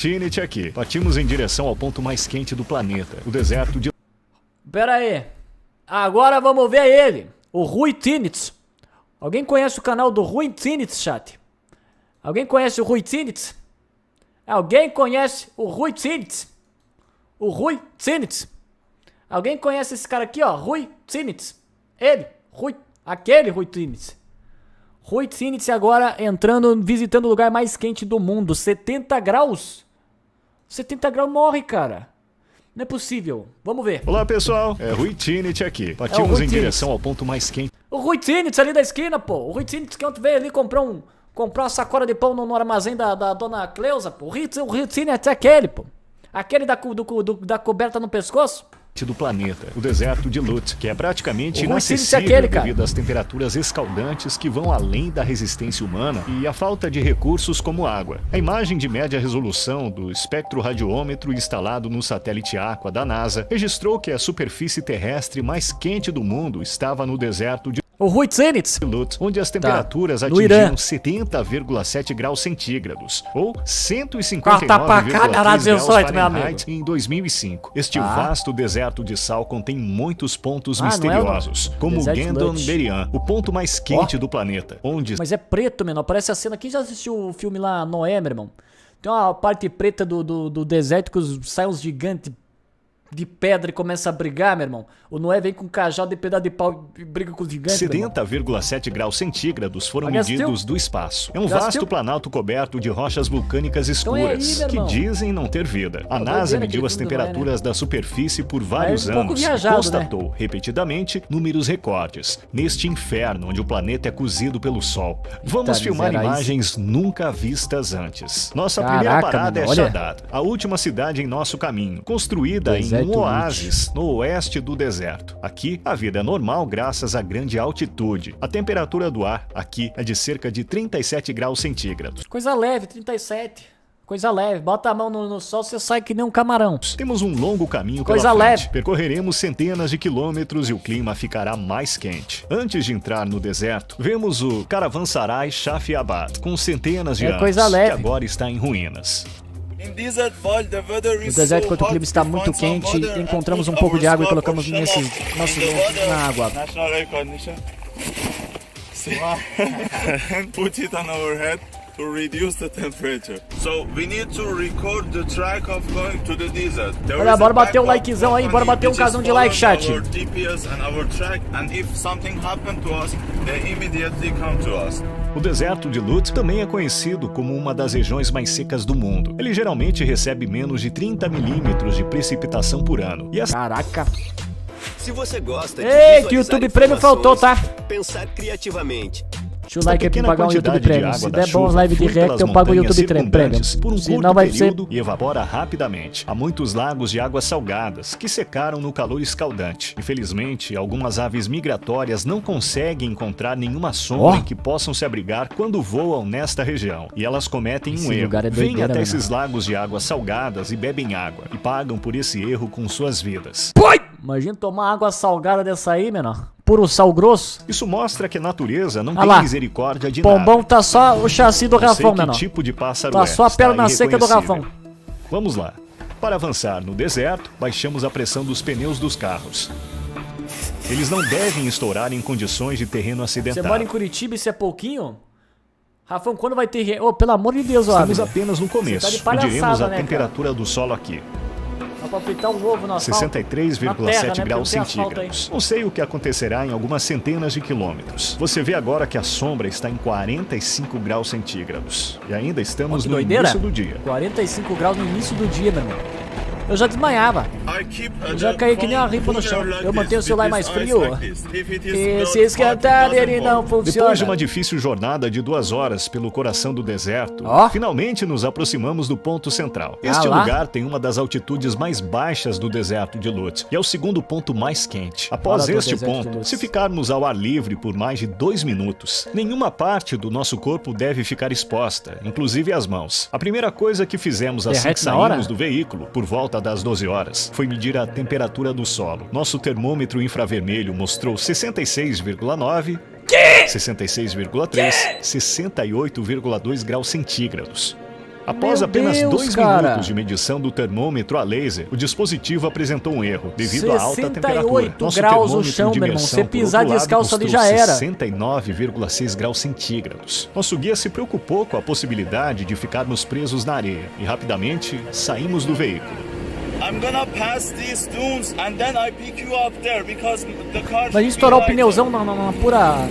Trinity aqui. Partimos em direção ao ponto mais quente do planeta, o deserto de... Pera aí. Agora vamos ver ele. O Rui Tinitz. Alguém conhece o canal do Rui Tinitz, chat? Alguém conhece o Rui Tinitz? Alguém conhece o Rui Tinitz? O Rui Tinitz. Alguém conhece esse cara aqui, ó? Rui Tinitz. Ele. Aquele Rui Tinitz. Rui Tinitz agora entrando, visitando o lugar mais quente do mundo. 70 graus. 70 graus morre, cara. Não é possível. Vamos ver. Olá, pessoal. É Rui Trinity aqui. Partimos em direção ao ponto mais quente. O Rui Tinitz ali da esquina, pô. O Rui Tinitz que ontem veio ali comprar uma sacola de pão no armazém da dona Cleusa, pô. O Rui Tinitz é aquele, pô. Aquele da coberta no pescoço. Do planeta, o deserto de Lut, que é praticamente O Rui Tinitz é inacessível aquele, cara. devido às temperaturas escaldantes que vão além da resistência humana e a falta de recursos como água. A imagem de média resolução do espectroradiômetro instalado no satélite Aqua da NASA registrou que a superfície terrestre mais quente do mundo estava no deserto de O Rui Tinitz. Lut, onde as temperaturas No Irã. atingiam 70,7 graus centígrados, ou Corta 159,3 pra caralho, graus 18, meu Fahrenheit em 2005. Este vasto deserto de sal contém muitos pontos não é misteriosos, como Deserto de Gendon Lut. Berian, o ponto mais quente do planeta, onde Mas é preto, menor. Parece a cena. Quem já assistiu o filme lá, Noé, meu irmão? Tem uma parte preta do deserto que saem uns gigantes de pedra e começa a brigar, meu irmão. O Noé vem com um cajado de pedaço de pau e briga com os gigantes, meu irmão. 70,7 graus centígrados foram Já assistiu? medidos do espaço. É um Já vasto assistiu? planalto coberto de rochas vulcânicas Então é aí, escuras, meu que irmão. dizem não ter vida. A NASA doideira mediu aquele as filme do Noé, temperaturas da superfície por vários um pouco anos viajado, e constatou repetidamente números recordes, neste inferno onde o planeta é cozido pelo Sol. Vamos filmar miséria, imagens nunca vistas antes. Nossa Caraca, primeira parada mano, é olha. Shaddad, a última cidade em nosso caminho, construída Deserto em um oásis no oeste do deserto. Aqui, a vida é normal graças à grande altitude. A temperatura do ar aqui é de cerca de 37 graus centígrados. Coisa leve, 37. Coisa leve. Bota a mão no sol, você sai que nem um camarão. Temos um longo caminho Coisa pela frente. leve. Percorreremos centenas de quilômetros e o clima ficará mais quente. Antes de entrar no deserto, vemos o Caravansarai Shafiabad, com centenas de É anos, coisa leve. que agora está em ruínas. No deserto, enquanto o clima está muito quente, encontramos um pouco de água e colocamos nesse nosso na água. And put it on our head to reduce the temperature. So we need to record the track of going to the desert. Olha, bora bater um likezão aí, bora bater um casão de like, chat. Our GPS and our track, and if something happened to us, they immediately come to us. O deserto de Lut também é conhecido como uma das regiões mais secas do mundo. Ele geralmente recebe menos de 30 milímetros de precipitação por ano. E as Caraca. Se você gosta de Ei, que visualizar YouTube Premium faltou, tá? pensar criativamente. Deixa o like aí pra pequena pagar o YouTube quantidade de Premium. água Se da der bons chuva live de flui react, pelas eu pago o montanhas YouTube Premium. circundantes por um Senão curto vai ser... período e evapora rapidamente. Há muitos lagos de águas salgadas que secaram no calor escaldante. Infelizmente, algumas aves migratórias não conseguem encontrar nenhuma sombra em que possam se abrigar quando voam nesta região. E elas cometem Esse um erro. lugar é Vêm doideira, até né, esses lagos de águas salgadas e bebem água. E pagam por esse erro com suas vidas. Imagina tomar água salgada dessa aí, menor. Puro sal grosso. Isso mostra que a natureza não Ah tem lá. misericórdia de Pombão nada. tá só o chassi do Não sei Rafão, que menor. tipo de pássaro Tá é, só a está perna seca do irreconhecível. Rafão. Vamos lá. Para avançar no deserto, baixamos a pressão dos pneus dos carros. Eles não devem estourar em condições de terreno Você acidentado. mora em Curitiba e isso é pouquinho? Rafão, quando vai ter... Ô, pelo amor de Deus, ó. Estamos apenas no começo. Você tá de palhaçada, Mediremos a né, temperatura do solo aqui. Dá pra fritar um ovo no asfalto. 63,7 Na terra, né? graus Porque não tem asfalto centígrados. Não sei o que acontecerá em algumas centenas de quilômetros. Você vê agora que a sombra está em 45 graus centígrados. E ainda estamos Que no doideira. início do dia. 45 graus no início do dia, meu irmão. Eu já desmanhava. Eu já caí que nem uma ripa no chão. Eu mantenho o celular mais frio. E se esquentar, ele não funciona. Depois de uma difícil jornada de 2 horas pelo coração do deserto, Ó. finalmente nos aproximamos do ponto central. Este lá. lugar tem uma das altitudes mais baixas do deserto de Lut e é o segundo ponto mais quente. Após Fora do este deserto de ponto, Lut. se ficarmos ao ar livre por mais de 2 minutos, nenhuma parte do nosso corpo deve ficar exposta, inclusive as mãos. A primeira coisa que fizemos assim que Derrete na hora? saímos do veículo, por volta das 12 horas, foi medir a temperatura do solo. Nosso termômetro infravermelho mostrou 66,9, 66,3, 68,2 graus centígrados. Após Meu apenas Deus, 2 cara. minutos de medição do termômetro a laser, o dispositivo apresentou um erro devido à alta temperatura. 68 graus o chão, meu irmão. Se pisar descalço ali já era. 69,6 graus centígrados. Nosso guia se preocupou com a possibilidade de ficarmos presos na areia e rapidamente saímos do veículo. I'm gonna pass these dunes and then I pick you up there because the car Vai should estourar be o like pneuzão na pura...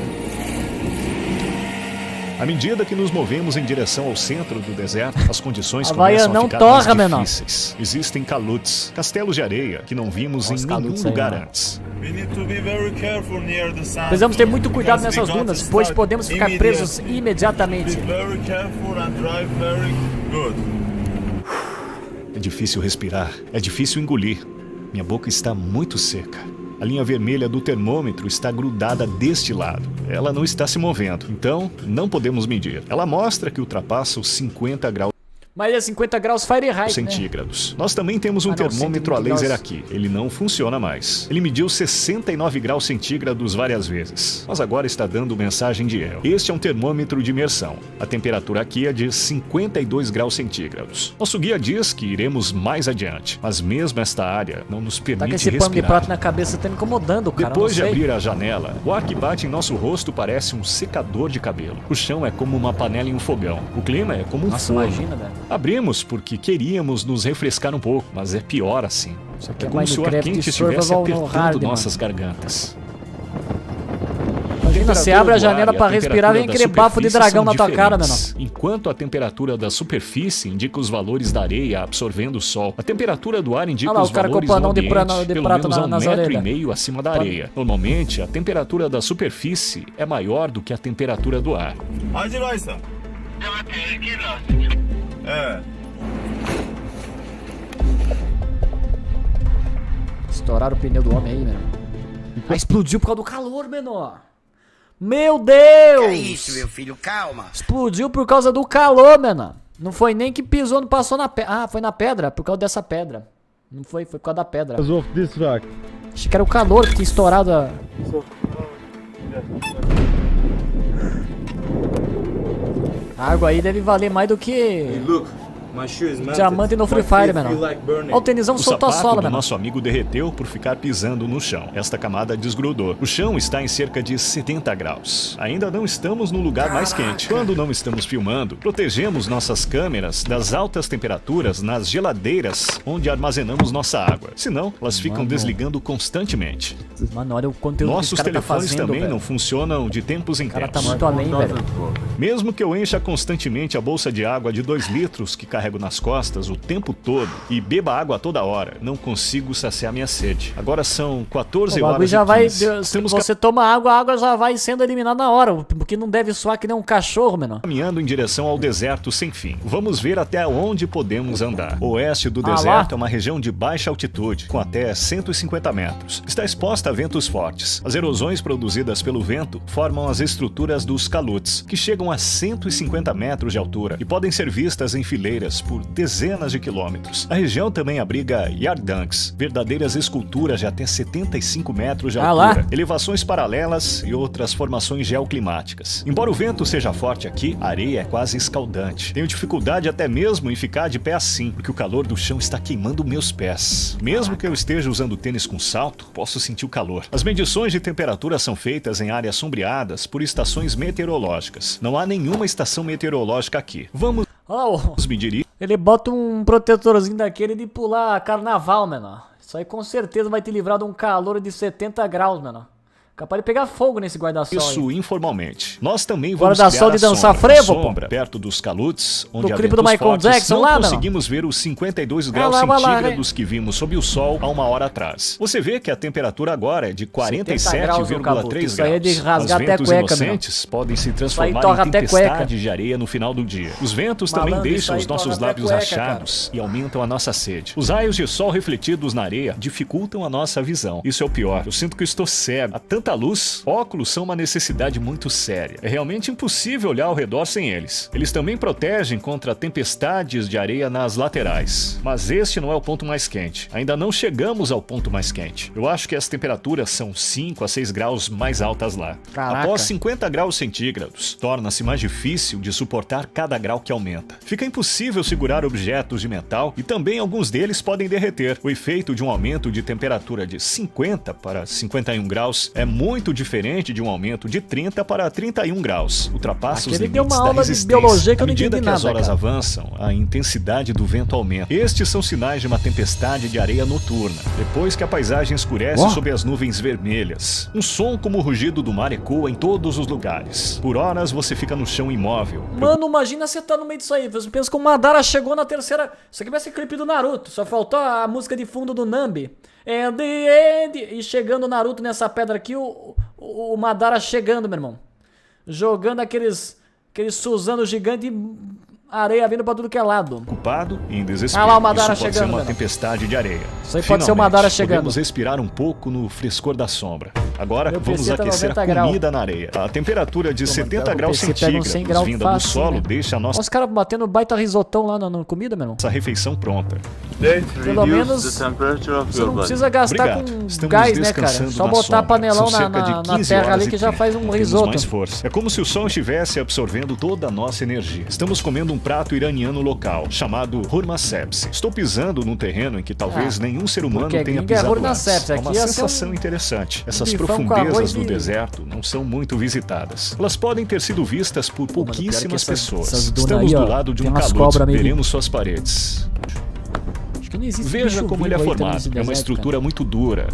À medida que nos movemos em direção ao centro do deserto, as condições Havaiana começam a não ficar torra, mais menor. difíceis. Existem calutes, castelos de areia que não vimos Os em nenhum calutes aí, lugar mano. antes. We need to be very careful near the sand. Precisamos ter muito cuidado because we nessas got dunas, to pois start podemos ficar presos immediately. imediatamente. Be very careful and drive very good. É difícil respirar, é difícil engolir. Minha boca está muito seca. A linha vermelha do termômetro está grudada deste lado. Ela não está se movendo, então não podemos medir. Ela mostra que ultrapassa os 50 graus Mas é 50 graus Fahrenheit, né? centígrados. Nós também temos um Ah, não, termômetro a 120 laser graus. aqui. Ele não funciona mais. Ele mediu 69 graus centígrados várias vezes, mas agora está dando mensagem de erro. Este é um termômetro de imersão. A temperatura aqui é de 52 graus centígrados. Nosso guia diz que iremos mais adiante, mas mesmo esta área não nos Tá com permite esse pano de respirar. prato na cabeça, tá me incomodando, cara. Depois de não sei. abrir a janela, o ar que bate em nosso rosto parece um secador de cabelo. O chão é como uma panela em um fogão. O clima é como um Nossa, forno. imagina, velho. Abrimos porque queríamos nos refrescar um pouco, mas é pior assim. Isso aqui É é como se o ar Minecraft quente estivesse Survival no apertando Hard, nossas gargantas. Imagina, você abre a janela pra respirar, vem aquele bafo de dragão na tua cara, menor. Enquanto a temperatura da superfície indica os valores da areia absorvendo o sol, a temperatura do ar indica Olha lá, os o cara com valores panão do de ambiente, prata- de pelo prata menos a nas 1,5 orelhas. metro acima da areia. Normalmente, a temperatura da superfície é maior do que a temperatura do ar. Hacı Raisa. Evet. Estouraram o pneu do homem aí, menor. Ah, explodiu por causa do calor, menor. Meu Deus! É isso, meu filho, calma. Explodiu por causa do calor, menor. Não foi nem que pisou, não passou na pedra. Ah, foi na pedra, por causa dessa pedra. Não foi, foi por causa da pedra. Of this rock. Achei que era o calor que tinha estourado a... A água aí deve valer mais do que diamante no Free Fire, menor. Olha o tenisão O soltou a sapato sola, do menor. nosso amigo derreteu por ficar pisando no chão. Esta camada desgrudou. O chão está em cerca de 70 graus. Ainda não estamos no lugar mais quente. Quando não estamos filmando, protegemos nossas câmeras das altas temperaturas nas geladeiras onde armazenamos nossa água. Senão, elas ficam Mano. desligando constantemente. Mano, olha o conteúdo Nossos que esse cara tá telefones fazendo, também velho. não funcionam de tempos em O cara tá tempos. muito além, velho. Mesmo que eu encha constantemente a bolsa de água de 2 litros que carrego nas costas o tempo todo e beba água a toda hora, não consigo saciar minha sede. Agora são 14 O bagulho horas já e vai. 15. Se Temos você toma água, a água já vai sendo eliminada na hora. Porque não deve suar que nem um cachorro, menor. caminhando em direção ao deserto sem fim. Vamos ver até onde podemos andar. O oeste do Ah, deserto lá? é uma região de baixa altitude, com até 150 metros. Está exposta a ventos fortes. As erosões produzidas pelo vento formam as estruturas dos calutes, que chegam a 150 metros de altura e podem ser vistas em fileiras por dezenas de quilômetros. A região também abriga yardanks, verdadeiras esculturas de até 75 metros de Ah, altura, lá? elevações paralelas e outras formações geoclimáticas. Embora o vento seja forte aqui, a areia é quase escaldante. Tenho dificuldade até mesmo em ficar de pé assim, porque o calor do chão está queimando meus pés. Mesmo que eu esteja usando tênis com salto, posso sentir o calor. As medições de temperatura são feitas em áreas sombreadas por estações meteorológicas. Não há nenhuma estação meteorológica aqui. Vamos Olha lá, medir isso. ele bota um protetorzinho daquele de pular carnaval, menor. Isso aí com certeza vai te livrar de um calor de 70 graus, menor. Capaz de pegar fogo nesse guarda-sol aí. Isso informalmente. Nós também vamos Guarda-sol criar de a dançar sombra. frevo, pô. Sombra, perto dos calutes, onde há clipe do ventos Michael fortes, Jackson não lá, não? conseguimos ver os 52 graus vai lá, centígrados que vimos sob o sol há uma hora atrás. Você vê que a temperatura agora é de 47,3 graus. graus. Isso aí é de rasgar Os até a ventos cueca, inocentes podem se aí transformar torra em até tempestade cueca. de areia no final do dia. Os ventos Malandro, também isso deixam aí os nossos torra até lábios cueca, rachados e aumentam a nossa sede. Os raios de sol refletidos na areia dificultam a nossa visão. Isso é o pior. Eu sinto que estou cego. Há tanta tanta luz, óculos são uma necessidade muito séria. É realmente impossível olhar ao redor sem eles. Eles também protegem contra tempestades de areia nas laterais. Mas este não é o ponto mais quente. Ainda não chegamos ao ponto mais quente. Eu acho que as temperaturas são 5 a 6 graus mais altas lá. Caraca. Após 50 graus centígrados, torna-se mais difícil de suportar cada grau que aumenta. Fica impossível segurar objetos de metal e também alguns deles podem derreter. O efeito de um aumento de temperatura de 50 para 51 graus é muito diferente de um aumento de 30 para 31 graus. Ultrapassa os Aquele deu limites uma da aula de resistência. biologia que eu À não medida entendi que as nada, horas cara. avançam, a intensidade do vento aumenta. Estes são sinais de uma tempestade de areia noturna. Depois que a paisagem escurece sob as nuvens vermelhas, um som como o rugido do mar ecoa em todos os lugares. Por horas você fica no chão imóvel. Mano, imagina você tá no meio disso aí. Você pensa que o Madara chegou na terceira. Isso aqui vai ser clipe do Naruto. Só faltou a música de fundo do Nambi. And the end. E chegando o Naruto nessa pedra aqui, o Madara chegando, meu irmão. Jogando aqueles Suzano gigante e areia vindo pra tudo que é lado. Ocupado e em desespero. Ah lá o Madara Isso pode chegando, ser uma mano. tempestade de areia. Isso aí pode ser o Madara chegando. Podemos respirar um pouco no frescor da sombra. Agora Meu vamos PC tá aquecer 90 a graus. comida na areia. A temperatura de Pô, mano, 70 o graus PC pega uns 100 centígrados graus vinda do fácil, solo né? deixa a Olha nossa os caras batendo baita risotão lá na comida, meu irmão. refeição pronta. Pelo menos Reduce the temperature of você your não body. precisa gastar Obrigado. com Estamos gás, né, cara? descansando Só na botar sombra. panelão São cerca de na 15 terra horas ali e que já 30. faz um Temos risoto. mais força. É como se o sol estivesse absorvendo toda a nossa energia. Estamos comendo um prato iraniano local, chamado hurma-sepsi. Estou pisando num terreno em que talvez nenhum ser humano porque tenha gringa é pisado hurma-sepsi. antes. É uma Aqui ia ser sensação interessante. Essas bifão com profundezas arroz do e- deserto não são muito visitadas. Elas podem ter sido vistas por mano, pior é que pouquíssimas essas pessoas. dunas Estamos aí, ó, do lado de tem um umas calude. cobras meio- Veremos suas paredes. Acho que não existe Veja bicho como ele é vivo aí também formado. nesse É uma deserto, estrutura muito dura.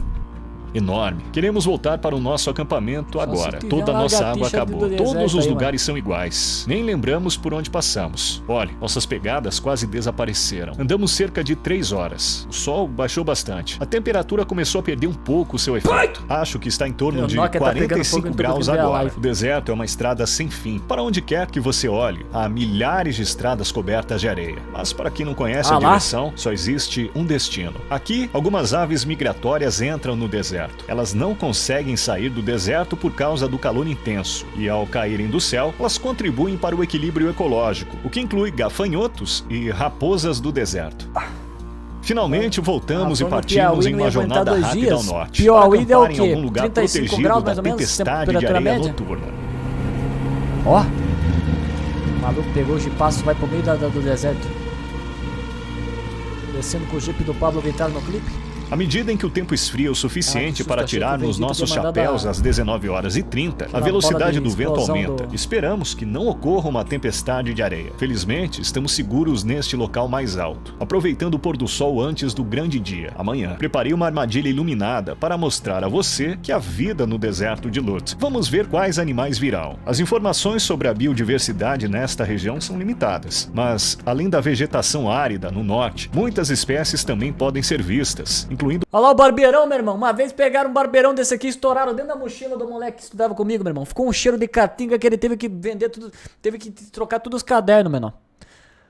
Enorme. Queremos voltar para o nosso acampamento agora. tiver Toda a uma nossa água lagartixa acabou. do deserto Todos os aí, lugares são iguais. Nem lembramos por onde passamos. Olhe, nossas pegadas quase desapareceram. Andamos cerca de 3 horas. O sol baixou bastante. A temperatura começou a perder um pouco o seu efeito. Acho que está em torno Meu de Nokia tá pegando fogo 45 em tudo graus que vê a agora. live. O deserto é uma estrada sem fim. Para onde quer que você olhe, há milhares de estradas cobertas de areia. Mas para quem não conhece a lá. direção, só existe um destino. Aqui, algumas aves migratórias entram no deserto. Elas não conseguem sair do deserto por causa do calor intenso. E ao caírem do céu, elas contribuem para o equilíbrio ecológico, o que inclui gafanhotos e raposas do deserto. Finalmente voltamos e Foi no partimos Piauí, em não uma ia aguentar jornada 2 rápida ao dias. norte. Piauí para deu o acampar em quê? algum lugar 35 protegido graus, da mais ou menos, tempestade de temperatura areia média? noturna. Ó. O maluco pegou o jipaço e vai pro meio do deserto. Descendo com o jeep do Pablo Vittar no clipe. À medida em que o tempo esfria o suficiente Ah, que para susto, achei que o tirarmos Vegeta nossos tinha mandado chapéus às 19h30, a bola velocidade de do vento explosão aumenta. do- Esperamos que não ocorra uma tempestade de areia. Felizmente, estamos seguros neste local mais alto, aproveitando o pôr do sol antes do grande dia, amanhã. Preparei uma armadilha iluminada para mostrar a você que há vida no deserto de Lut. Vamos ver quais animais virão. As informações sobre a biodiversidade nesta região são limitadas, mas, além da vegetação árida no norte, muitas espécies também podem ser vistas, incluindo Olha lá o barbeirão, meu irmão. Uma vez pegaram um barbeirão desse aqui e estouraram dentro da mochila do moleque que estudava comigo, meu irmão. Ficou um cheiro de caatinga que ele teve que vender tudo, teve que trocar todos os cadernos, meu irmão.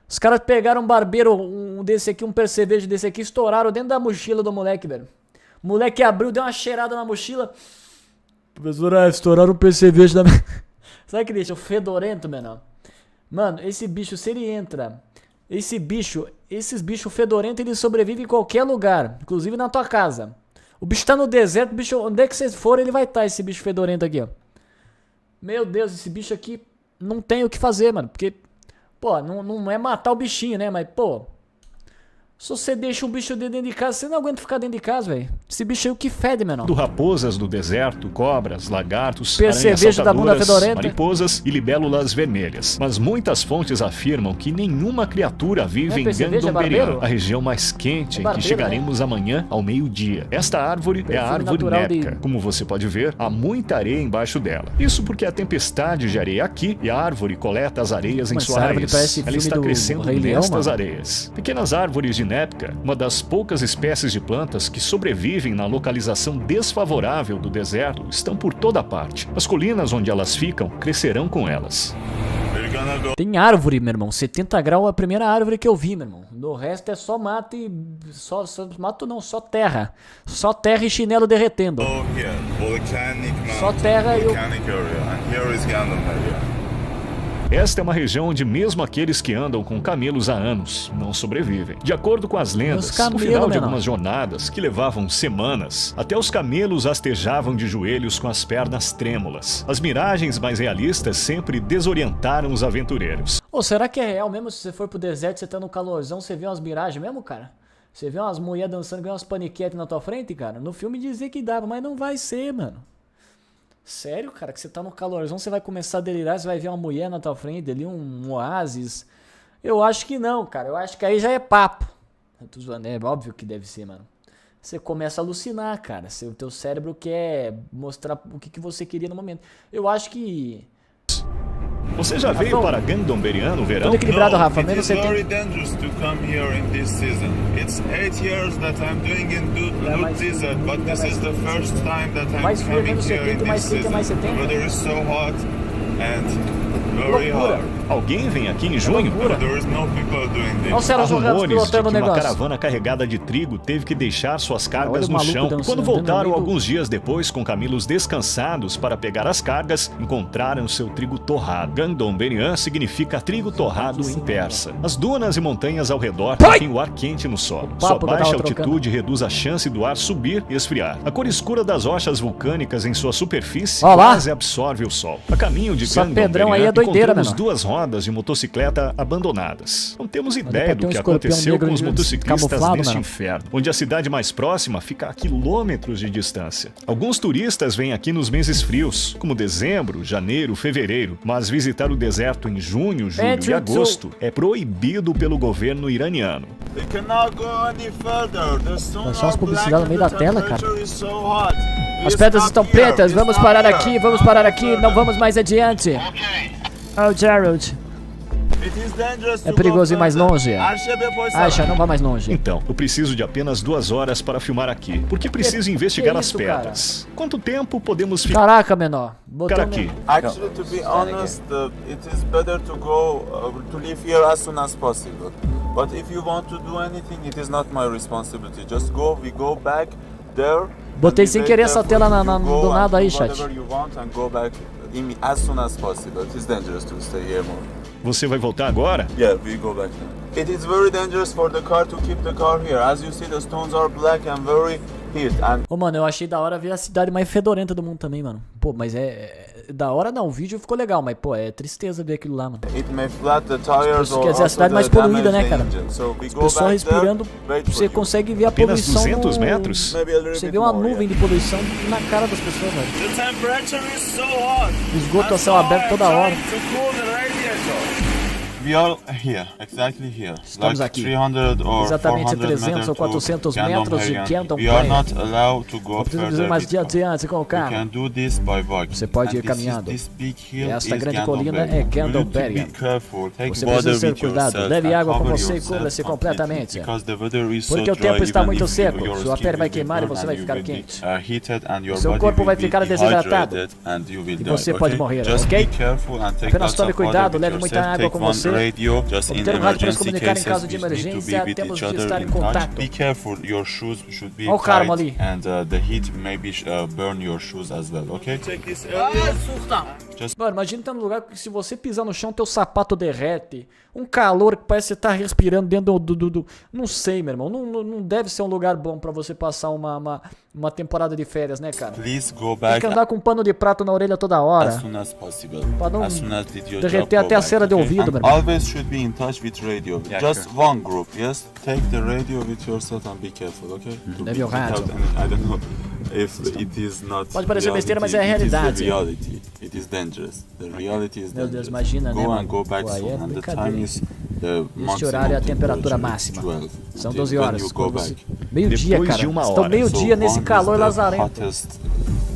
Os caras pegaram um barbeiro, um desse aqui, um percevejo desse aqui, estouraram dentro da mochila do moleque, velho. O moleque abriu, deu uma cheirada na mochila. Professora, estouraram um percevejo da minha... Sabe que deixa? O fedorento, meu irmão. Mano, esse bicho, se ele entra... Esses bichos fedorentos, eles sobrevivem em qualquer lugar, inclusive na tua casa. O bicho tá no deserto, o bicho, onde é que vocês forem, ele vai estar, esse bicho fedorento aqui, ó. Meu Deus, esse bicho aqui não tem o que fazer, mano, porque, pô, não é matar o bichinho, né, mas, pô, se você deixa um bicho dentro de casa, você não aguenta ficar dentro de casa, velho. Esse bicho aí é o que fede, mano. do raposas do deserto, cobras, lagartos, Percevejo da bunda aranhas saltadoras, fedorenta. mariposas e libélulas vermelhas. Mas muitas fontes afirmam que nenhuma criatura vive Não é em percevejo, é Gandomberian, barbeiro? a região mais quente em que barbeiro, chegaremos amanhã ao meio-dia. Esta árvore é a Perfume árvore natural de- népica. Como você pode ver, há muita areia embaixo dela. Isso porque a tempestade de areia aqui e a árvore coleta as areias em Mas sua essa árvore raiz. parece Ela filme está do crescendo Rei Leão, nestas mano. areias. Pequenas árvores de népica, uma das poucas espécies de plantas que sobrevivem na localização desfavorável do deserto, estão por toda parte. As colinas onde elas ficam crescerão com elas. we're gonna go Tem árvore, meu irmão. 70 graus é a primeira árvore que eu vi, meu irmão. Do resto é só mato e... Só mato não, só terra. Só terra e chinelo derretendo. here, volcanic Só mountain, terra e o... volcanic area, and here is Gandon area. Esta é uma região onde mesmo aqueles que andam com camelos há anos não sobrevivem. De acordo com as lendas, Os camelos, no final de menor. algumas jornadas, que levavam semanas, até os camelos rastejavam de joelhos com as pernas trêmulas. As miragens mais realistas sempre desorientaram os aventureiros. Ô, será que é real mesmo? Se você for pro deserto, você tá no calorzão, você vê umas miragens mesmo, cara? Você vê umas mulheres dançando, vê umas paniquetes na tua frente, cara? No filme dizia que dava, mas não vai ser, mano. Sério, cara, que você tá no calorzão, você vai começar a delirar, você vai ver uma mulher na tua frente ali, um oásis. Eu acho que não, cara. Eu acho que aí já é papo. Eu tô zoando, é óbvio que deve ser, mano. Você começa a alucinar, cara. O teu cérebro quer mostrar o que você queria no momento. Eu acho que... Você já veio para Gandon no verão? Tudo equilibrado, Rafa. It Menos is 70. very dangerous to come here in this season. It's 8 years that I'm doing in Lut mais Desert, frio, but this mais is the frio. first time that I'm Mais frio, coming menos here 70, in mais this frio que season. mais 70. The weather is so hot and very Loucura. hard. Alguém vem aqui em junho? Loucura. There is no people doing Olha o this. Sérgio Há Ramos rumores de pilotando o que uma negócio. caravana carregada de trigo teve que deixar suas Olha cargas o no maluco chão. dançando, Quando andando voltaram no meio do- alguns dias depois com camelos descansados para pegar as cargas, encontraram seu trigo torrado. Gandon significa trigo torrado em persa. As dunas e montanhas ao redor têm o ar quente no solo. Sua papo que eu baixa tava altitude reduz a chance do ar subir e esfriar. A cor escura das rochas vulcânicas em sua superfície Ó lá. quase absorve o sol. A caminho de Essa Gandon pedrão aí é doideira, encontramos menor. duas rodas de motocicleta abandonadas. Não temos ideia pode ter do um que escorpião aconteceu negro com os motociclistas camuflado, neste mano. inferno, onde a cidade mais próxima fica a quilômetros de distância. Alguns turistas vêm aqui nos meses frios, como dezembro, janeiro, fevereiro, mas visitar o deserto em junho, julho e agosto é proibido pelo governo iraniano. We cannot go any further. The sun Mas só as are publicidades no black meio and da the tela, cara. temperature is so hot. We As pedras stop estão here. pretas, We vamos stop parar here. aqui, vamos parar aqui, não vamos mais adiante. Oh, Gerald. It is dangerous É to perigoso go ir mais further. longe. Acha, não vá mais longe. Então, eu preciso de apenas 2 horas para filmar aqui, porque preciso investigar que as isso, cara? pedras. Quanto tempo podemos ficar Caraca, menor. Botou aqui? Actually, to be honest, it is better to go to leave here as soon as possible. But if you want to do anything, it is not my responsibility. Just go. We go back there. Botei and we sem wait querer there essa for tela you. na- You go do and nada do aí, chat. whatever you want and go back as soon as possible. It is dangerous to stay here more. Você vai voltar agora? Yeah, we go back now. It is very dangerous for the car to keep the car here. As you see, the stones are black and very heat. And Ô, mano, eu achei da hora ver a cidade mais fedorenta do mundo também, mano. Pô, mas da hora não, o vídeo ficou legal, mas pô, é tristeza ver aquilo lá, mano. it may flat the tires Isso or quer dizer, a also cidade the mais poluída, damage né, the cara? engine. So we go Pessoal back respirando, there, wait for você you. consegue ver a Apenas poluição 200 no... metros? Maybe a little Você bit vê uma more, nuvem de poluição na cara das pessoas, velho. The temperature is so hot. Esgoto a céu aberto toda hora. We are here, exactly here. Estamos aqui. 300 or Exatamente 400 300 ou 400 metros de Gandon We are Plain. not allowed to go Não precisa further dizer mais with de them. adiante com o You carro. can do this by walking. Você pode ir And this is- caminhando. this big hill Esta is grande colina Gandon é Bergen. Gandon You need to Bergen. be careful. Take Você water precisa ter with cuidado. yourself Leve and água com cover você e yourself cubra-se completely, completamente. because the weather is so Porque o dry, tempo está even muito if seco, your sua skin pele vai will be queimar e burned você vai and you ficar will be, quente. heated and your Seu body corpo will vai be ficar desidratado. dehydrated and you will E die, você pode okay? morrer, Just ok? be careful and take Apenas lots tome of water cuidado, with leve muita yourself. água Take com one você. radio, just in Obter um rádio para se emergency comunicar em cases, caso de we need to be emergência, with temos each de other estar em in touch. contato. Be careful, your shoes should be Olha o karma tight ali. and the heat maybe burn your shoes as well, okay? Take this Mano, imagina estar num lugar que se você pisar no chão, teu sapato derrete. Um calor que parece que você tá respirando dentro do... Não sei, meu irmão. Não deve ser um lugar bom pra você passar uma temporada de férias, né, cara? Please go Tem back que andar com um pano de prato na orelha toda hora. as soon as possible. Pra não As soon as did your derreter job, até a go cera back, de okay? ouvido, And meu irmão. always should be in touch with radio. Just one group, yes? Take the radio with yourself and be careful, okay? To Leve be o rádio. without any- I don't know if it is not Pode parecer besteira, mas é a reality, it is the realidade. reality. It is dangerous. The reality is Meu Deus, dangerous. imagina, go né, and mano? go back Pô, aí soon. é And the brincadeira, time hein? is the Este horário é a temperatura máxima. São 12 horas. Meio-dia, Depois cara. de 1 Estão hora. meio-dia nesse calor lazarento.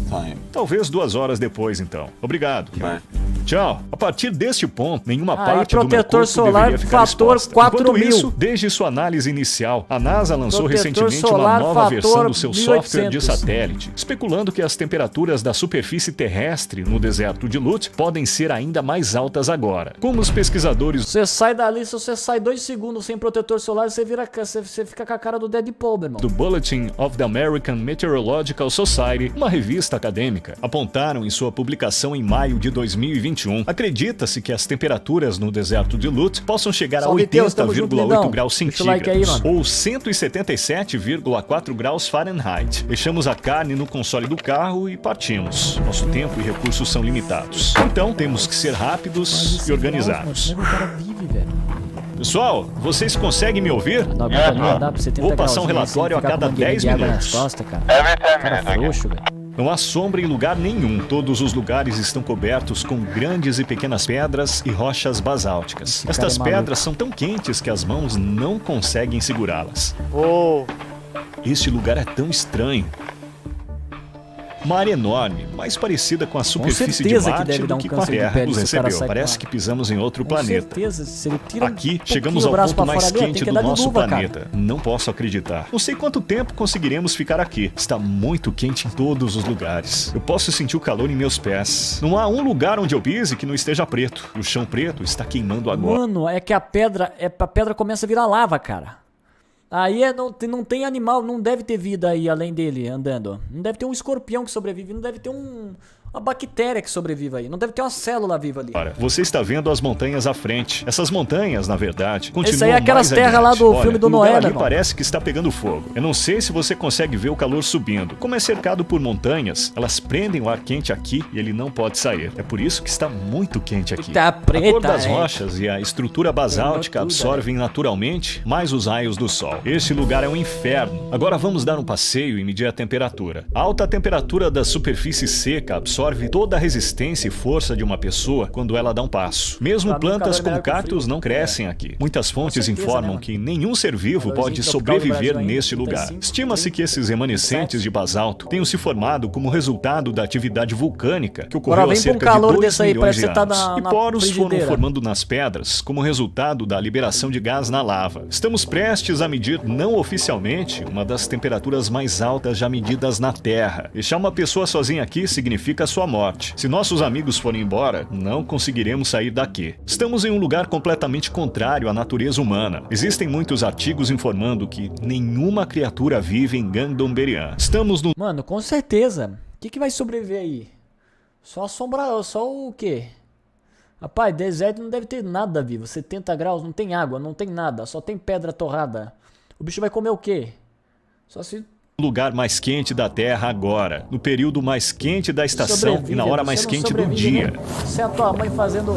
Time. Talvez 2 horas depois, então. Obrigado. Bye. Tchau. A partir deste ponto, nenhuma Aí, parte do meu protetor corpo solar, deveria ficar fator exposta. 4.000. Enquanto isso, desde sua análise inicial, a NASA lançou Protetor recentemente solar, uma nova versão fator do seu software de 1800. satélite, especulando que as temperaturas da superfície terrestre no deserto de Lut podem ser ainda mais altas agora. Como os pesquisadores Você sai dali, se você sai 2 segundos sem protetor solar, você fica com a cara do Deadpool, meu irmão. do Bulletin of the American Meteorological Society, uma revista acadêmica, apontaram em sua publicação em maio de 2021. Acredita-se que as temperaturas no deserto de Lut possam chegar Salve a Deus, tamo junto, 80,8 lindão. graus Deixa o like aí, centígrados, mano. ou 177,4 graus Fahrenheit. Deixamos a carne no console do carro e partimos. Nosso tempo e recursos são limitados. Então temos que ser rápidos e organizados. Como é que o cara vive, velho? Pessoal, vocês conseguem me ouvir? Na aguenta dá pra 70 Vou passar um grauzinho, relatório a ficar cada com mangueira 10 de água minutos. nas costas, cara. Cara frouxo, velho. Não há sombra em lugar nenhum. Todos os lugares estão cobertos com grandes e pequenas pedras e rochas basálticas. Esse Estas cara é maluco. pedras são tão quentes que as mãos não conseguem segurá-las. Oh, Este lugar é tão estranho. Uma área enorme, mais parecida com a superfície de certeza que Marte deve dar do um que com a câncer de Terra pele nos se o cara recebeu. sai Parece com a- que pisamos em outro Com planeta. certeza, se ele tira Aqui, um chegamos pouquinho ao o braço ponto pra mais fora ali, tem quente que do dar de nosso luva, planeta. cara. Não posso acreditar. Não sei quanto tempo conseguiremos ficar aqui. Está muito quente em todos os lugares. Eu posso sentir o calor em meus pés. Não há um lugar onde eu pise que não esteja preto. O chão preto está queimando agora. Mano, é que a pedra começa a virar lava, cara. Aí não tem animal, não deve ter vida aí além dele andando. Não deve ter um escorpião que sobrevive, não deve ter uma bactéria que sobrevive aí. Não deve ter uma célula viva ali. Olha, você está vendo as montanhas à frente. Essas montanhas, na verdade, continuam Esse aí é aquelas mais terras lá adiante. do Olha, filme do o lugar Noé, ali meu irmão. parece que está pegando fogo. Eu não sei se você consegue ver o calor subindo. Como é cercado por montanhas, elas prendem o ar quente aqui e ele não pode sair. É por isso que está muito quente aqui. Tá A cor preta, das é. rochas e a estrutura basáltica Tudo, absorvem naturalmente mais os raios do sol. Este lugar é um inferno. Agora vamos dar um passeio e medir a temperatura. A alta temperatura da superfície seca absorve toda a resistência e força de uma pessoa quando ela dá um passo. Mesmo Pra mim, plantas calor é como melhor que o cactos frio. não crescem aqui. Muitas fontes certeza, informam né, que nenhum ser vivo Calorzinho pode tropical do sobreviver Brasil ainda, neste lugar. 35, Estima-se que esses remanescentes de basalto tenham se formado como resultado da atividade vulcânica que Agora ocorreu há vem pra um cerca de calor 2 desse aí, milhões parece de que tá anos. na E poros foram frigideira. formando nas pedras como resultado da liberação de gás na lava. Estamos prestes a medir, não oficialmente, uma das temperaturas mais altas já medidas na Terra. Deixar uma pessoa sozinha aqui significa sua morte. Se nossos amigos forem embora, não conseguiremos sair daqui. Estamos em um lugar completamente contrário à natureza humana. Existem muitos artigos informando que nenhuma criatura vive em Gandomberian. Estamos no Mano, com certeza. O que vai sobreviver aí? Só só o quê? Rapaz, deserto não deve ter nada vivo. 70 graus, não tem água, não tem nada. Só tem pedra torrada. O bicho vai comer o quê? Só se lugar mais quente da Terra agora, no período mais quente da estação sobrevive, e na hora você mais não quente do sobrevive, dia. né? Você é a tua mãe fazendo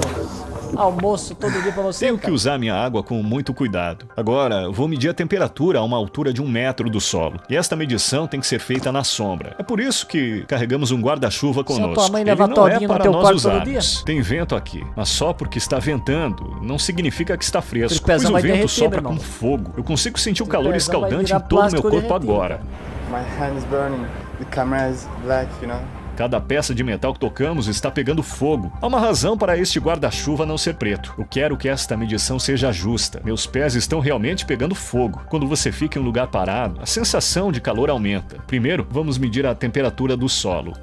almoço todo dia pra você, Tenho que cara. usar minha água com muito cuidado. Agora, vou medir a temperatura a uma altura de 1 metro do solo. E esta medição tem que ser feita na sombra. É por isso que carregamos um guarda-chuva Se a conosco. tua mãe Ele leva não todinho é no para teu nós quarto todo usarmos. Tem vento aqui, mas só porque está ventando não significa que está fresco, Tripezão pois o vai vento derreter, sopra meu irmão. como fogo. Eu consigo sentir o calor Tripezão vai escaldante virar em todo o meu plástico corpo derretido, agora. cara. my hand is burning. The camera is black, you know. Cada peça de metal que tocamos está pegando fogo. Há uma razão para este guarda-chuva não ser preto. Eu quero que esta medição seja justa. Meus pés estão realmente pegando fogo. Quando você fica em um lugar parado, a sensação de calor aumenta. Primeiro, vamos medir a temperatura do solo.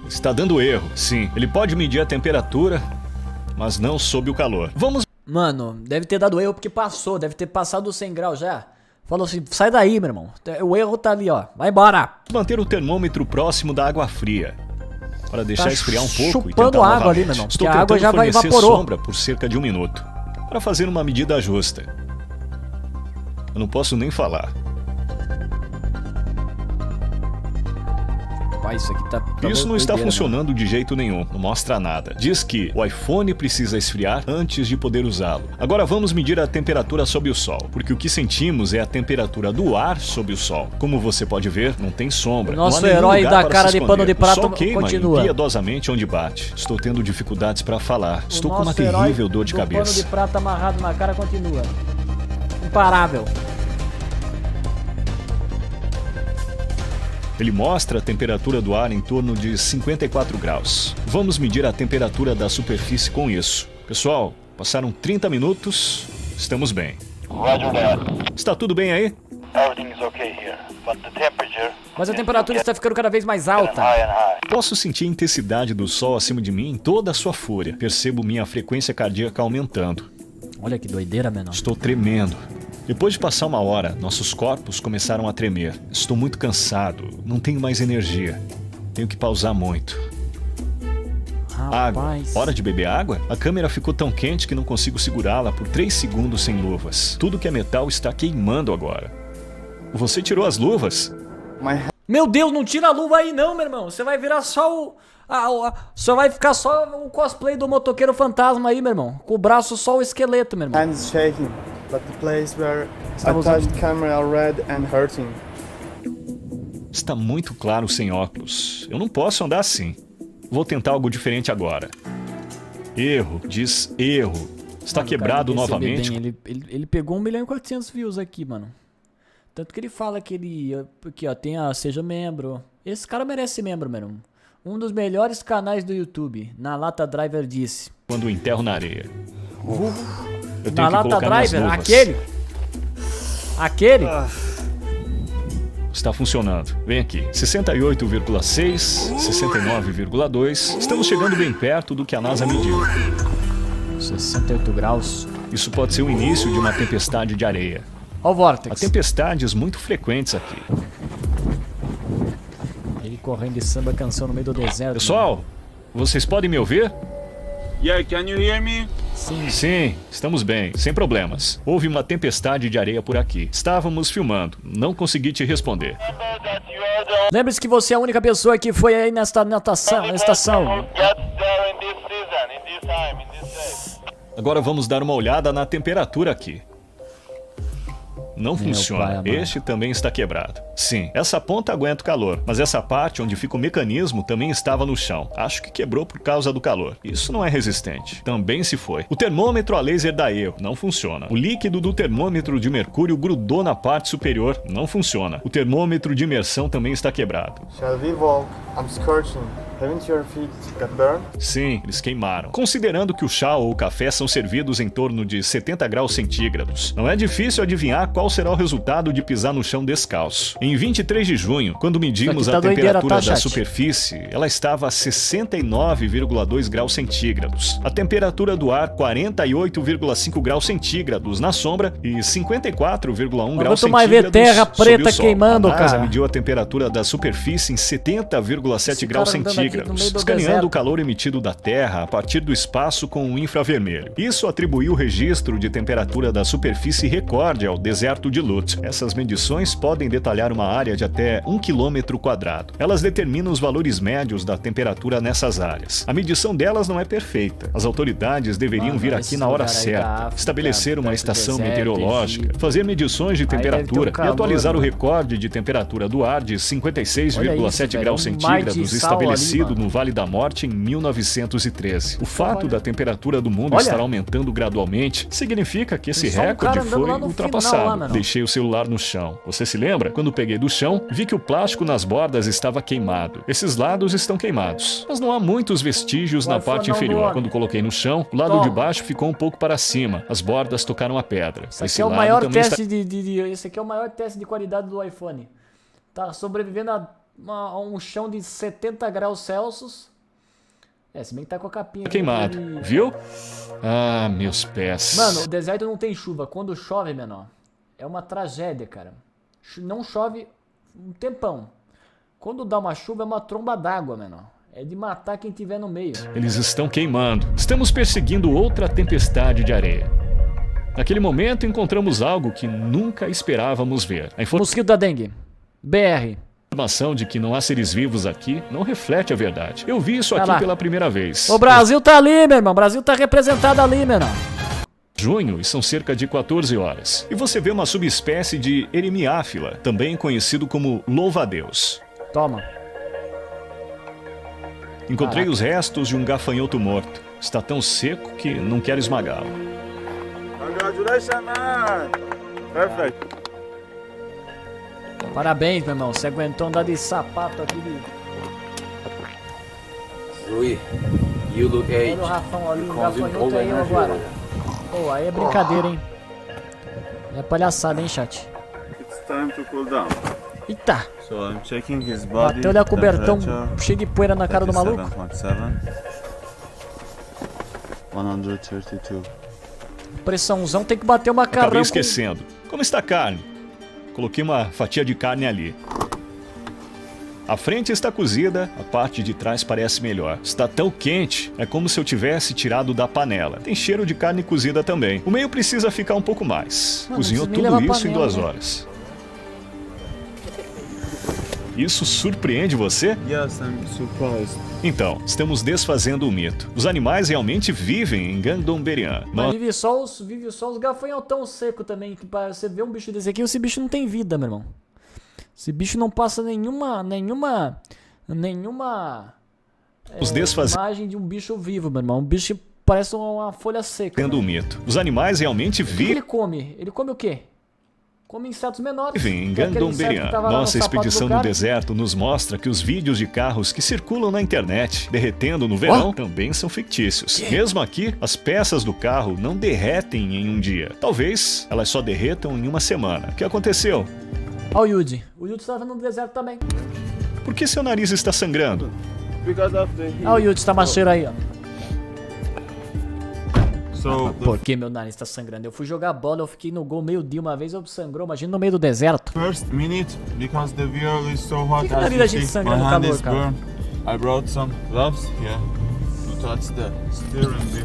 Está dando erro. Sim, ele pode medir a temperatura, mas não sob o calor. Vamos Mano, deve ter dado erro porque passou. Deve ter passado os 100 graus já. Falou assim, sai daí, meu irmão. O erro tá ali, ó. Vai embora. manter o termômetro próximo da água fria. Para deixar Tá esfriar um pouco e chupando tentar água novamente. ali, meu irmão, Estou porque a água tentando já vai fornecer evaporou. sombra por cerca de 1 minuto. Para fazer uma medida justa. Eu não posso nem falar. Pai, isso aqui tá Isso não está doideira, funcionando de jeito nenhum, não mostra nada. Diz que o iPhone precisa esfriar antes de poder usá-lo. Agora vamos medir a temperatura sob o sol, porque o que sentimos é a temperatura do ar sob o sol. Como você pode ver, não tem sombra. O nosso não há nenhum herói lugar da para cara se de pano esconder. de prata O sol queima continua. impiedosamente onde bate. Estou tendo dificuldades para falar. O Estou com uma nosso herói terrível dor de do cabeça. pano de prata amarrado na cara continua. Imparável. Ele mostra a temperatura do ar em torno de 54 graus. Vamos medir a temperatura da superfície com isso. Pessoal, passaram 30 minutos, estamos bem. Roger that. Está tudo bem aí? Everything is okay here, but the temperature Mas a temperatura está ficando cada vez mais is alta. high and high. Posso sentir a intensidade do sol acima de mim em toda a sua fúria. Percebo minha frequência cardíaca aumentando. Olha que doideira, menor. Estou tremendo. Depois de passar uma hora, nossos corpos começaram a tremer. Estou muito cansado, não tenho mais energia. Tenho que pausar muito. Água. Rapaz. Hora de beber água? A câmera ficou tão quente que não consigo segurá-la por 3 segundos sem luvas. Tudo que é metal está queimando agora. Você tirou as luvas? My Meu Deus, não tira a luva aí não, meu irmão. Você vai virar só o... Só vai ficar só o cosplay do motoqueiro fantasma aí, meu irmão. Com o braço só o esqueleto, meu irmão. hand is shaking, but the place where I Estamos- touched the camera are red and hurting. Está muito claro sem óculos. Eu não posso andar assim. Vou tentar algo diferente agora. Erro, diz erro. Está Mano, quebrado o cara deve novamente. receber bem. Ele pegou 1.400.000 views aqui, mano. Tanto que ele fala que ele... Aqui, ó, seja membro. Esse cara merece ser membro, mano. Um dos melhores canais do YouTube. Na Lata Driver disse. Quando enterro na areia. Eu tenho Na que Lata colocar minhas Driver? luvas. Aquele? Está funcionando. Vem aqui. 68,6, 69,2. Estamos chegando bem perto do que a NASA mediu. 68 graus. Isso pode ser o início de uma tempestade de areia. Ó o Há Vortex. tempestades muito frequentes aqui. Ele correndo de samba canção no meio do deserto. Pessoal, vocês podem me ouvir? Yeah, can you hear me? Sim. Sim, estamos bem, sem problemas. Houve uma tempestade de areia por aqui. Estávamos filmando. Não consegui te responder. Lembre-se que você é a única pessoa que foi aí nesta estação. Get there in this season, in this time, in this day. Agora vamos dar uma olhada na temperatura aqui. Não funciona. pai amado. Este também está quebrado. Sim, essa ponta aguenta o calor, mas essa parte onde fica o mecanismo também estava no chão. Acho que quebrou por causa do calor. Isso não é resistente. Também se foi. O termômetro a laser dá erro. Não funciona. O líquido do termômetro de mercúrio grudou na parte superior. Não funciona. O termômetro de imersão também está quebrado. Shall we walk? I'm scorching. Haven't your feet got burned? Sim, eles queimaram. Considerando que o chá ou o café são servidos em torno de 70 graus centígrados, não é difícil adivinhar qual será o resultado de pisar no chão descalço. Em 23 de junho, quando medimos Isso aqui a tá doideira, temperatura tá, da chat? superfície, ela estava a 69,2 graus centígrados. A temperatura do ar, 48,5 graus centígrados na sombra e 54,1 graus Aguento mais ver centígrados terra sob o preta sol. queimando, A NASA cara. mediu a temperatura da superfície em 70,7 Esse graus cara andando aqui no centígrados, meio do escaneando deserto. o calor emitido da Terra a partir do espaço com o infravermelho. Isso atribuiu o registro de temperatura da superfície recorde ao deserto de Lut. Essas medições podem detalhar uma área de até 1 km quadrado. Elas determinam os valores médios da temperatura nessas áreas. A medição delas não é perfeita. As autoridades deveriam Mano, vir aqui esse na hora lugar aí da certa, África, estabelecer uma perto do estação deserto, meteorológica, Egito. fazer medições de Aí deve ter um temperatura e calor, atualizar o mano. recorde de temperatura do ar de Olha 56,7 isso, graus velho, um mar de centígrados sal ali, estabelecido mano. no Vale da Morte em 1913. O fato Olha. da temperatura do mundo Olha. estar aumentando gradualmente significa que esse Tem só um recorde cara andando foi lá no ultrapassado. final lá, mano. Deixei o celular no chão. Você se lembra? Quando peguei do chão, vi que o plástico nas bordas estava queimado. Esses lados estão queimados, mas não há muitos vestígios O na iPhone parte não inferior. dorme. Quando coloquei no chão, o lado Toma. de baixo ficou um pouco para cima. As bordas tocaram a pedra. Esse aqui Esse é o lado maior também está- teste esse aqui é o maior teste de qualidade do iPhone. Tá sobrevivendo a um chão de 70 graus Celsius. Se bem que tá com a capinha aqui queimado, de- viu? Ah, meus pés. Mano, o deserto não tem chuva. Quando chove, menor, é uma tragédia, cara. Não chove um tempão. Quando dá uma chuva, é uma tromba d'água, menor. É de matar quem tiver no meio. Eles estão queimando. Estamos perseguindo outra tempestade de areia. Naquele momento, encontramos algo que nunca esperávamos ver. A Mosquito da dengue. BR. informação de que não há seres vivos aqui não reflete a verdade. Eu vi isso Vai aqui lá. pela primeira vez. O Brasil tá ali, meu irmão. O Brasil tá representado ali, menor. Junho e são cerca de 14 horas. E você vê uma subespécie de eremiáfila, também conhecido como louva-a-Deus. Toma. Encontrei os restos de um gafanhoto morto. Está tão seco que não quero esmagá-lo. Congratulations, man! Perfect. Parabéns, meu irmão. Você aguentou andar de sapato aqui de... Rui, you look aged. Olha o Rafão ali, o Becomes gafanhoto older aí eu energy agora. over there. Pô, aí é brincadeira, hein? É palhaçada, hein, chat? It's time to cool down. Eita! So I'm checking his body. Bateu-lhe a cobertão temperature, cheio de poeira na cara do maluco. 37.7. 132. Pressãozão tem que bater uma carrão. Acabei esquecendo. Como está a carne? Coloquei uma fatia de carne ali. A frente está cozida, a parte de trás parece melhor. Está tão quente, é como se eu tivesse tirado da panela. Tem cheiro de carne cozida também. O meio precisa ficar um pouco mais. Não, Cozinhou não precisa nem tudo levar isso em panela, 2 né? horas. Isso surpreende você? Yes, I'm surprised. Então, estamos desfazendo o mito. Os animais realmente vivem em Gangdong-berian. Mas vive só os gafanhotão seco também. Que pra você ver um bicho desse aqui, esse bicho não tem vida, meu irmão. Esse bicho não passa nenhuma Os desfazendo imagem de um bicho vivo, meu irmão. Um bicho parece uma folha seca. o mito. Os animais realmente O que ele vivem come? Ele come o quê? Come insetos menores. em Que é aquele inseto que Gangdong-berian. tava lá no Nossa sapato expedição do no cara. deserto nos mostra que os vídeos de carros que circulam na internet derretendo no verão também são fictícios. Mesmo aqui, as peças do carro não derretem em um dia. Talvez elas só derretam em uma semana. O que aconteceu? Olha o Yuji. O Yuji estava no deserto também. Por que seu nariz está sangrando? Because of the heat. Olha o Yuji, tá macheiro aí, ó. So the Por que meu nariz tá sangrando? Eu fui jogar bola, eu fiquei no gol meio-dia uma vez, eu sangrou, imagina no meio do deserto. first minute, because the vehicle is so hot, que a nariz as da you gente see, sangra my no hand calor, is cara? burned. I brought some gloves here to touch the steering wheel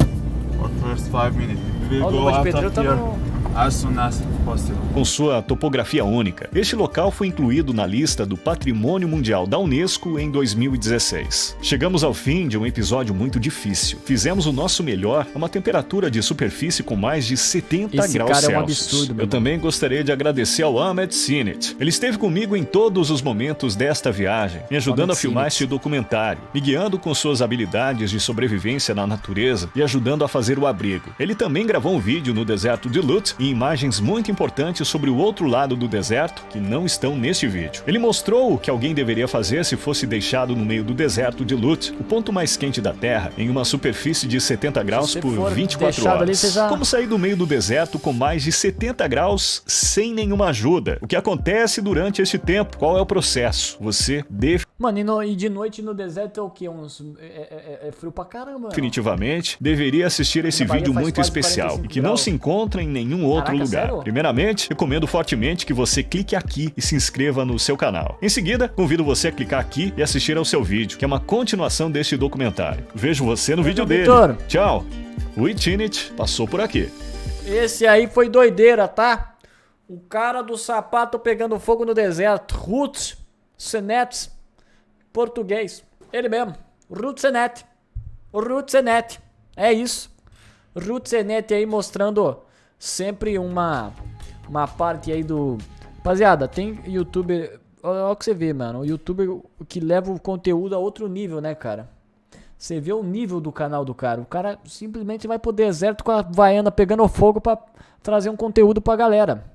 for first 5 minutes. We will Ó, o go Luva de out Pedreiro of tá here no... as soon as possible. Com sua topografia única, este local foi incluído na lista do Patrimônio Mundial da Unesco em 2016. Chegamos ao fim de um episódio muito difícil. Fizemos o nosso melhor a uma temperatura de superfície com mais de 70 Esse graus cara é um Celsius. absurdo, meu Eu irmão. também gostaria de agradecer ao Ahmed Sinet. Ele esteve comigo em todos os momentos desta viagem, me ajudando Ahmed a filmar Sinet. este documentário, me guiando com suas habilidades de sobrevivência na natureza e ajudando a fazer o abrigo. Ele também gravou um vídeo no deserto de Lut e imagens muito importantes sobre o outro lado do deserto que não estão neste vídeo. Ele mostrou o que alguém deveria fazer se fosse deixado no meio do deserto de Lut, o ponto mais quente da Terra, em uma superfície de 70 graus você por for 24 deixado horas. ali, você já- Como sair do meio do deserto com mais de 70 graus sem nenhuma ajuda? O que acontece durante este tempo? Qual é o processo? Você Mano, e de noite no deserto é o quê? É frio pra caramba. definitivamente deveria assistir esse Na Bahia vídeo faz muito quase especial 45 e que não graus. se encontra em nenhum outro Caraca, lugar. sério? Primeiramente, recomendo fortemente que você clique aqui e se inscreva no seu canal. Em seguida, convido você a clicar aqui e assistir ao seu vídeo, que é uma continuação deste documentário. Vejo você no vídeo dele. Vitor. Tchau. O Itinit passou por aqui. Esse aí foi doideira, tá? O cara do sapato pegando fogo no deserto. Ruth Senet, português. Ele mesmo. Ruth Senet. O Ruth Senet. É isso. Ruth Senet aí mostrando sempre uma parte aí do... Rapaziada, tem youtuber... Olha o que você vê, mano. O youtuber que leva o conteúdo a outro nível, né, cara? Você vê o nível do canal do cara. O cara simplesmente vai pro deserto com a vaiana pegando fogo pra trazer um conteúdo pra galera.